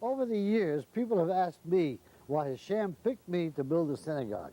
Over the years, people have asked me why Hashem picked me to build a synagogue.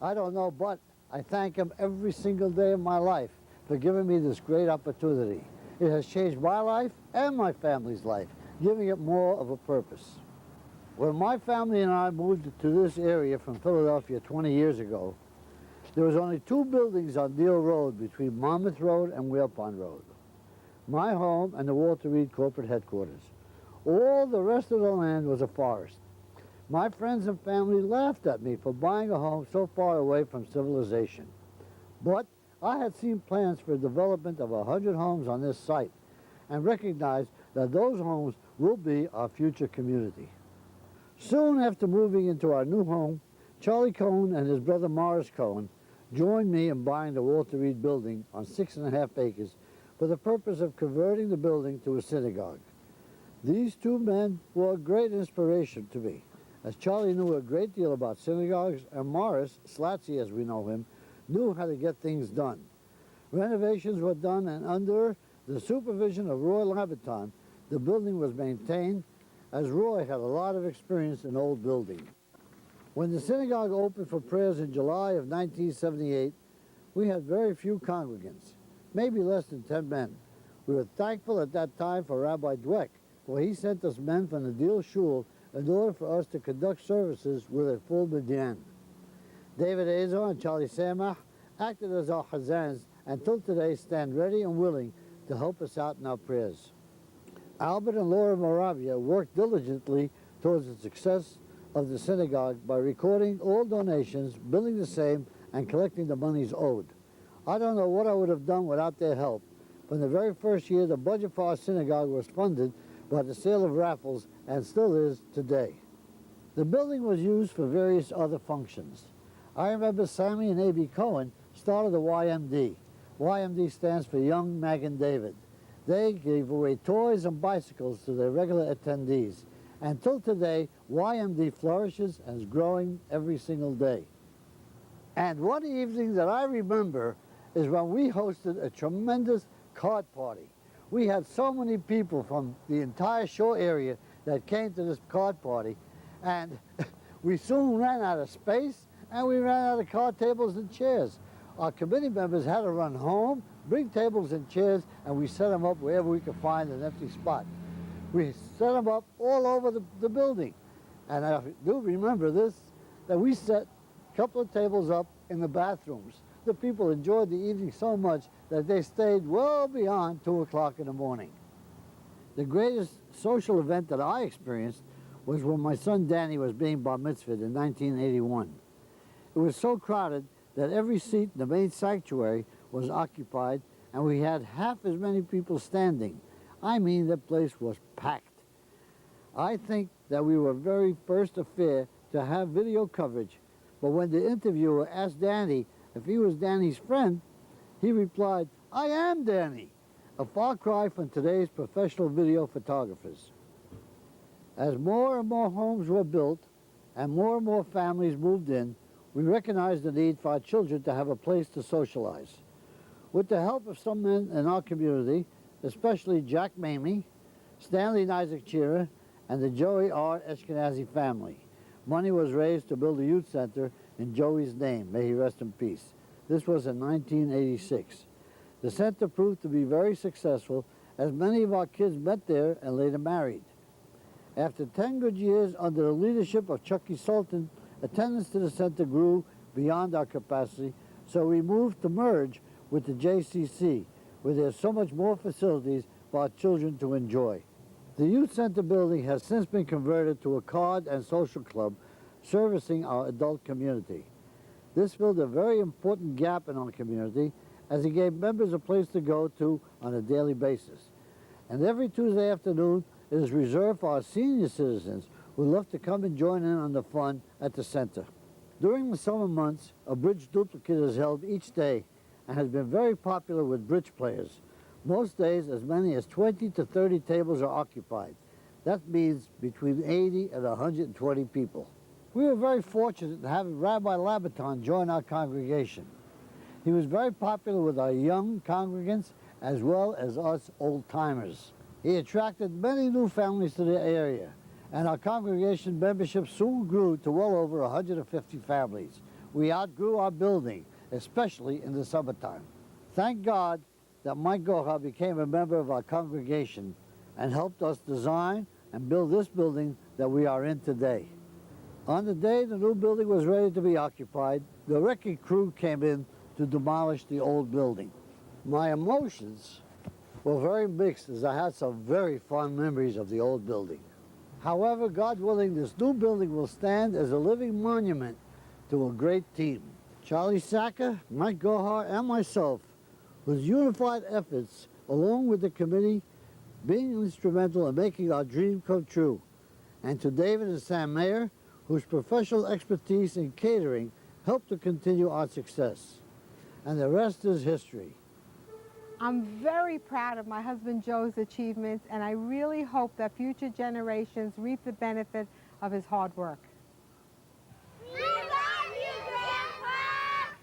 I don't know, but I thank him every single day of my life for giving me this great opportunity. It has changed my life and my family's life, giving it more of a purpose. When my family and I moved to this area from Philadelphia 20 years ago, there was only 2 buildings on Deal Road between Monmouth Road and Whale Pond Road. My home and the Walter Reed corporate headquarters. All the rest of the land was a forest. My friends and family laughed at me for buying a home so far away from civilization. But I had seen plans for the development of 100 homes on this site and recognized that those homes will be our future community. Soon after moving into our new home, Charlie Cohen and his brother Morris Cohen joined me in buying the Walter Reed building on 6.5 acres for the purpose of converting the building to a synagogue. These 2 men were a great inspiration to me, as Charlie knew a great deal about synagogues, and Morris, Slatsy as we know him, knew how to get things done. Renovations were done, and under the supervision of Roy Labaton, the building was maintained, as Roy had a lot of experience in old buildings. When the synagogue opened for prayers in July of 1978, we had very few congregants, maybe less than 10 men. We were thankful at that time for Rabbi Dweck, for he sent us men from the Deal Shul in order for us to conduct services with a full minyan. David Azar and Charlie Samach acted as our chazans and till today stand ready and willing to help us out in our prayers. Albert and Laura Moravia worked diligently towards the success of the synagogue by recording all donations, billing the same, and collecting the monies owed. I don't know what I would have done without their help. From the very first year, the budget for our synagogue was funded by the sale of raffles and still is today. The building was used for various other functions. I remember Sammy and A.B. Cohen started the YMD. YMD stands for Young Magen David. They gave away toys and bicycles to their regular attendees. Until today, YMD flourishes and is growing every single day. And one evening that I remember is when we hosted a tremendous card party. We had so many people from the entire shore area that came to this card party, and we soon ran out of space, and we ran out of card tables and chairs. Our committee members had to run home, bring tables and chairs, and we set them up wherever we could find an empty spot. We set them up all over the building. And I do remember this, that we set a couple of tables up in the bathrooms. The people enjoyed the evening so much that they stayed well beyond 2 o'clock in the morning. The greatest social event that I experienced was when my son Danny was being bar mitzvahed in 1981. It was so crowded that every seat in the main sanctuary was occupied, and we had half as many people standing. I mean, the place was packed. I think that we were very first affair to have video coverage, but when the interviewer asked Danny if he was Danny's friend, he replied, "I am Danny," a far cry from today's professional video photographers. As more and more homes were built and more families moved in, we recognized the need for our children to have a place to socialize. With the help of some men in our community, especially Jack Mamie, Stanley and Isaac Chira, and the Joey R. Ashkenazi family, money was raised to build a youth center in Joey's name, may he rest in peace. This was in 1986. The center proved to be very successful, as many of our kids met there and later married. After 10 good years under the leadership of Chucky Sultan, attendance to the center grew beyond our capacity, so we moved to merge with the JCC, where there's so much more facilities for our children to enjoy. The youth center building has since been converted to a card and social club servicing our adult community. This filled a very important gap in our community, as it gave members a place to go to on a daily basis. And every Tuesday afternoon, it is reserved for our senior citizens who love to come and join in on the fun at the center. During the summer months, a bridge duplicate is held each day and has been very popular with bridge players. Most days, as many as 20 to 30 tables are occupied. That means between 80 and 120 people. We were very fortunate to have Rabbi Labaton join our congregation. He was very popular with our young congregants as well as us old-timers. He attracted many new families to the area, and our congregation membership soon grew to well over 150 families. We outgrew our building, especially in the summertime. Thank God that Mike Gohar became a member of our congregation and helped us design and build this building that we are in today. On the day the new building was ready to be occupied, the wrecking crew came in to demolish the old building. My emotions were very mixed as I had some very fond memories of the old building. However, God willing, this new building will stand as a living monument to a great team. Charlie Saka, Mike Gohar, and myself, whose unified efforts, along with the committee, being instrumental in making our dream come true. And to David and Sam Mayer, whose professional expertise in catering helped to continue our success. And the rest is history. I'm very proud of my husband Joe's achievements, and I really hope that future generations reap the benefit of his hard work. We love you, Grandpa!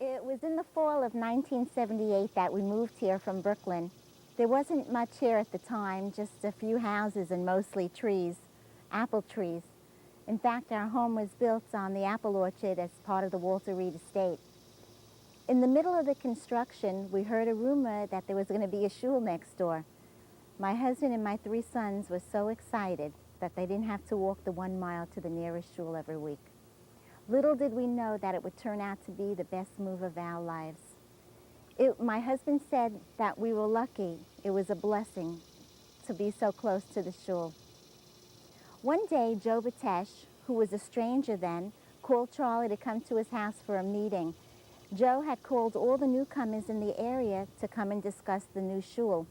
It was in the fall of 1978 that we moved here from Brooklyn. There wasn't much here at the time, just a few houses and mostly trees, apple trees. In fact, our home was built on the apple orchard as part of the Walter Reed estate. In the middle of the construction, we heard a rumor that there was going to be a shul next door. My husband and my 3 sons were so excited that they didn't have to walk the 1 mile to the nearest shul every week. Little did we know that it would turn out to be the best move of our lives. My husband said that we were lucky. It was a blessing to be so close to the shul. One day, Joe Betesh, who was a stranger then, called Charlie to come to his house for a meeting. Joe had called all the newcomers in the area to come and discuss the new shul.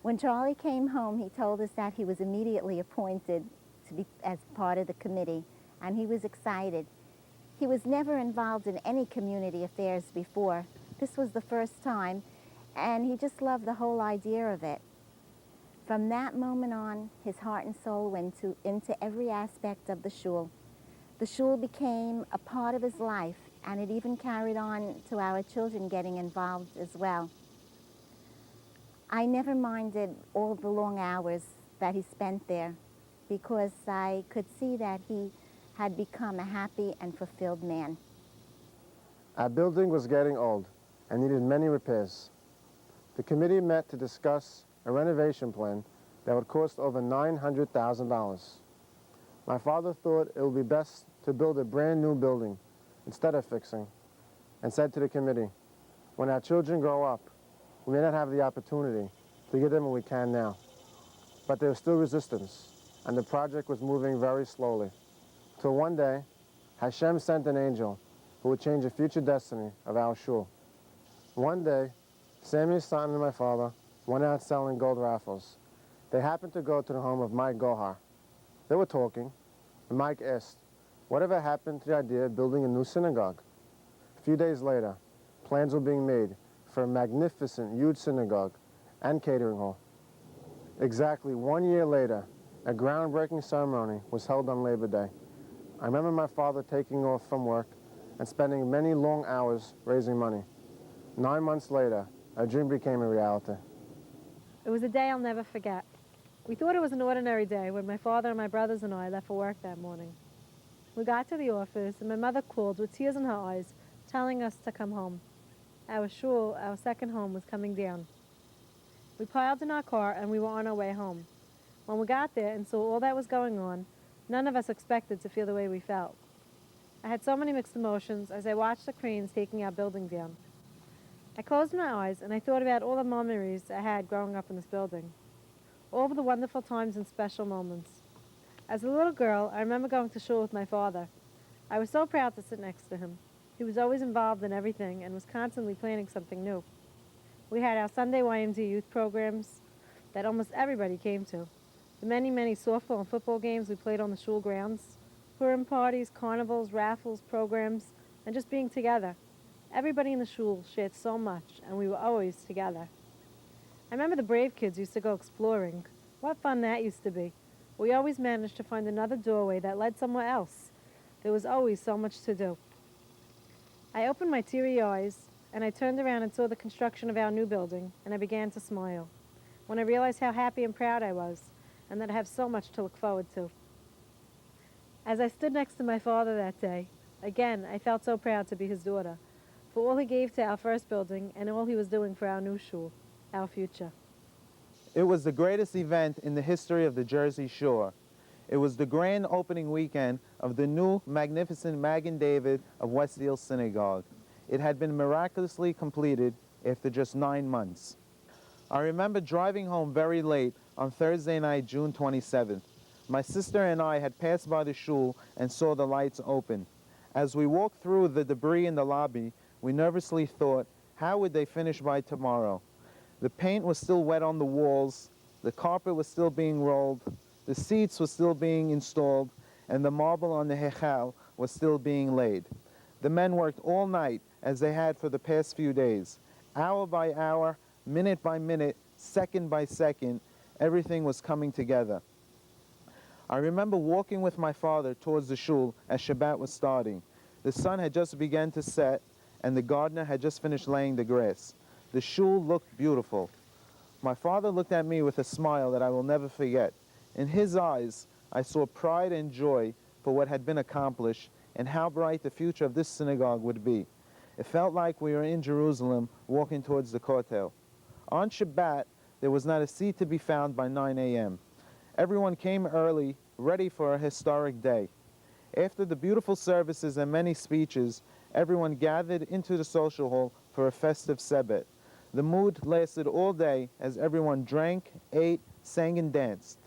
When Charlie came home, he told us that he was immediately appointed to be as part of the committee, and he was excited. He was never involved in any community affairs before. This was the first time, and he just loved the whole idea of it. From that moment on, his heart and soul went into every aspect of the shul. The shul became a part of his life, and it even carried on to our children getting involved as well. I never minded all the long hours that he spent there, because I could see that he had become a happy and fulfilled man. Our building was getting old and needed many repairs. The committee met to discuss a renovation plan that would cost over $900,000. My father thought it would be best to build a brand new building instead of fixing, and said to the committee, when our children grow up, we may not have the opportunity to give them what we can now. But there was still resistance, and the project was moving very slowly. Till one day, Hashem sent an angel who would change the future destiny of our shul. One day, Sammy's son and my father went out selling gold raffles. They happened to go to the home of Mike Gohar. They were talking, and Mike asked, whatever happened to the idea of building a new synagogue? A few days later, plans were being made for a magnificent, huge synagogue and catering hall. Exactly 1 year later, a groundbreaking ceremony was held on Labor Day. I remember my father taking off from work and spending many long hours raising money. 9 months later, our dream became a reality. It was a day I'll never forget. We thought it was an ordinary day when my father and my brothers and I left for work that morning. We got to the office and my mother called with tears in her eyes, telling us to come home. Our shul, our second home, was coming down. We piled in our car and we were on our way home. When we got there and saw all that was going on, none of us expected to feel the way we felt. I had so many mixed emotions as I watched the cranes taking our building down. I closed my eyes and I thought about all the memories I had growing up in this building, all of the wonderful times and special moments. As a little girl, I remember going to shul with my father. I was so proud to sit next to him. He was always involved in everything and was constantly planning something new. We had our Sunday YMZ youth programs that almost everybody came to. The many, many softball and football games we played on the shul grounds, Purim parties, carnivals, raffles, programs, and just being together. Everybody in the shul shared so much, and we were always together. I remember the brave kids used to go exploring. What fun that used to be. We always managed to find another doorway that led somewhere else. There was always so much to do. I opened my teary eyes, and I turned around and saw the construction of our new building, and I began to smile when I realized how happy and proud I was, and that I have so much to look forward to. As I stood next to my father that day, again, I felt so proud to be his daughter, for all he gave to our first building and all he was doing for our new shul, our future. It was the greatest event in the history of the Jersey Shore. It was the grand opening weekend of the new magnificent Magen David of Westfield Synagogue. It had been miraculously completed after just 9 months. I remember driving home very late on Thursday night, June 27th. My sister and I had passed by the shul and saw the lights open. As we walked through the debris in the lobby, we nervously thought, how would they finish by tomorrow? The paint was still wet on the walls, the carpet was still being rolled, the seats were still being installed, and the marble on the hechal was still being laid. The men worked all night, as they had for the past few days. Hour by hour, minute by minute, second by second, everything was coming together. I remember walking with my father towards the shul as Shabbat was starting. The sun had just begun to set, and the gardener had just finished laying the grass. The shul looked beautiful. My father looked at me with a smile that I will never forget. In his eyes, I saw pride and joy for what had been accomplished and how bright the future of this synagogue would be. It felt like we were in Jerusalem walking towards the Kotel. On Shabbat, there was not a seat to be found by 9 a.m. Everyone came early, ready for a historic day. After the beautiful services and many speeches, everyone gathered into the social hall for a festive Sebet. The mood lasted all day as everyone drank, ate, sang, and danced.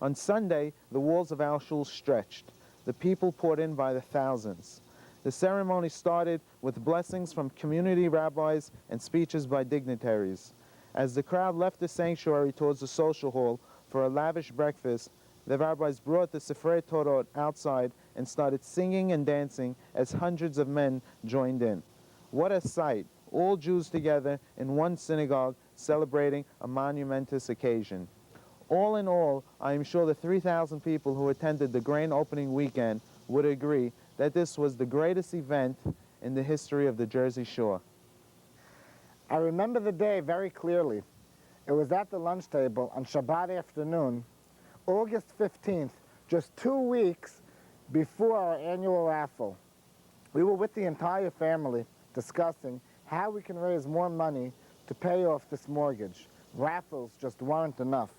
On Sunday, the walls of our shul stretched. The people poured in by the thousands. The ceremony started with blessings from community rabbis and speeches by dignitaries. As the crowd left the sanctuary towards the social hall for a lavish breakfast, the rabbis brought the Sefrei Torah outside and started singing and dancing as hundreds of men joined in. What a sight, all Jews together in one synagogue celebrating a monumentous occasion. All in all, I am sure the 3,000 people who attended the grand opening weekend would agree that this was the greatest event in the history of the Jersey Shore. I remember the day very clearly. It was at the lunch table on Shabbat afternoon, August 15th, just 2 weeks before our annual raffle. We were with the entire family discussing how we can raise more money to pay off this mortgage. Raffles just weren't enough.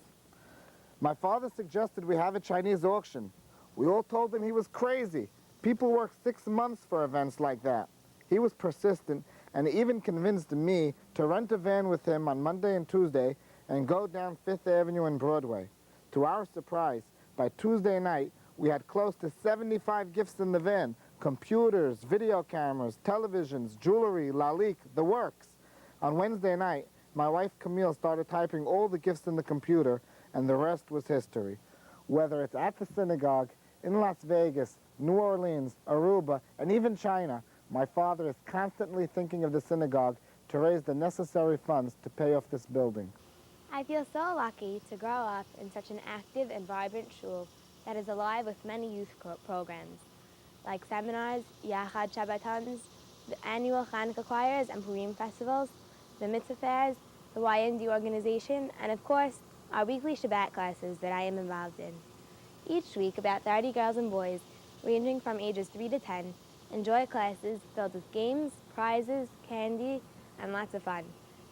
My father suggested we have a Chinese auction. We all told him he was crazy. People work 6 months for events like that. He was persistent and even convinced me to rent a van with him on Monday and Tuesday and go down Fifth Avenue and Broadway. To our surprise, by Tuesday night, we had close to 75 gifts in the van: computers, video cameras, televisions, jewelry, lalik, the works. On Wednesday night, my wife Camille started typing all the gifts in the computer, and the rest was history. Whether it's at the synagogue, in Las Vegas, New Orleans, Aruba, and even China, my father is constantly thinking of the synagogue to raise the necessary funds to pay off this building. I feel so lucky to grow up in such an active and vibrant shul that is alive with many youth programs, like seminars, Yachad Shabbatons, the annual Hanukkah choirs and Purim festivals, the mitzvah fairs, the YMD organization, and of course, our weekly Shabbat classes that I am involved in. Each week, about 30 girls and boys, ranging from ages 3 to 10, enjoy classes filled with games, prizes, candy, and lots of fun.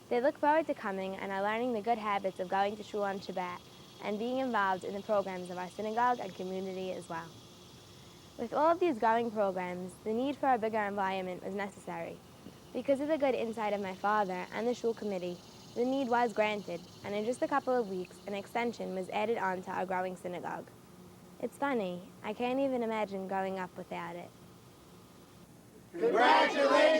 They look forward to coming and are learning the good habits of going to shul on Shabbat and being involved in the programs of our synagogue and community as well. With all of these growing programs, the need for a bigger environment was necessary. Because of the good insight of my father and the Shul committee, the need was granted, and in just a couple of weeks, an extension was added on to our growing synagogue. It's funny, I can't even imagine growing up without it. Congratulations!